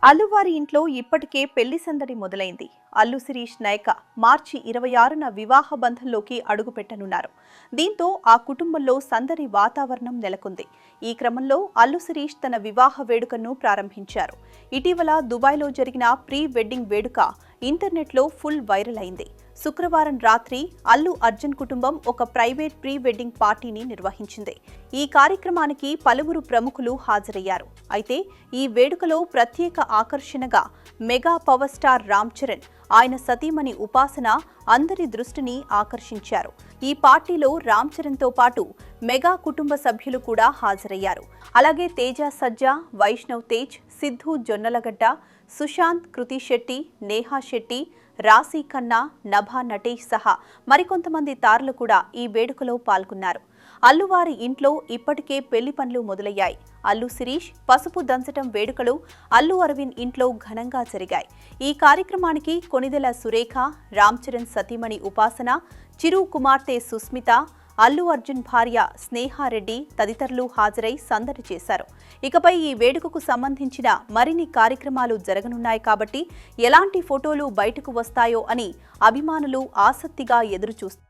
అల్లువారి ఇంట్లో ఇప్పటికే పెళ్లి సందడి మొదలైంది. అల్లు శిరీష్ నాయక మార్చి 26న వివాహ బంధంలోకి అడుగుపెట్టనున్నారు. దీంతో ఆ కుటుంబంలో సందడి వాతావరణం నెలకొంది. ఈ క్రమంలో అల్లు శిరీష్ తన వివాహ వేడుకను ప్రారంభించారు. ఇటీవల దుబాయ్లో జరిగిన ప్రీ వెడ్డింగ్ వేడుక ఇంటర్నెట్లో ఫుల్ వైరల్ అయింది. శుక్రవారం రాత్రి అల్లు అర్జున్ కుటుంబం ఒక ప్రైవేట్ ప్రీ వెడ్డింగ్ పార్టీని నిర్వహించింది. ఈ కార్యక్రమానికి పలువురు ప్రముఖులు హాజరయ్యారు. అయితే ఈ వేడుకలో ప్రత్యేక ఆకర్షణగా mega power star Ram Charan, ఆయన సతీమణి ఉపాసన అందరి దృష్టిని ఆకర్షించారు. ఈ పార్టీలో రామ్ చరణ్తో పాటు మెగా కుటుంబ సభ్యులు కూడా హాజరయ్యారు. అలాగే తేజ సజ్జా, వైష్ణవ్ తేజ్, సిద్ధు జొన్నలగడ్డ, సుశాంత్, కృతి శెట్టి, నేహా శెట్టి, రాశి ఖన్నా, నభా నటేష్ సహా మరికొంతమంది తారలు కూడా ఈ వేడుకలో పాల్గొన్నారు. అల్లువారి ఇంట్లో ఇప్పటికే పెళ్లి పనులు మొదలయ్యాయి. అల్లు శిరీష్ పసుపు దంచటం వేడుకలు అల్లు అరవింద్ ఇంట్లో ఘనంగా జరిగాయి. ఈ కార్యక్రమానికి కొణిదెల సురేఖ, రామ్ చరణ్ సతీమణి ఉపాసన, చిరు కుమార్తె సుస్మిత, అల్లు అర్జున్ భార్య స్నేహారెడ్డి తదితరులు హాజరై సందడి చేశారు. ఇకపై ఈ వేడుకకు సంబంధించిన మరిన్ని కార్యక్రమాలు జరగనున్నాయి కాబట్టి ఎలాంటి ఫోటోలు బయటకు వస్తాయో అని అభిమానులు ఆసక్తిగా ఎదురుచూస్తున్నారు.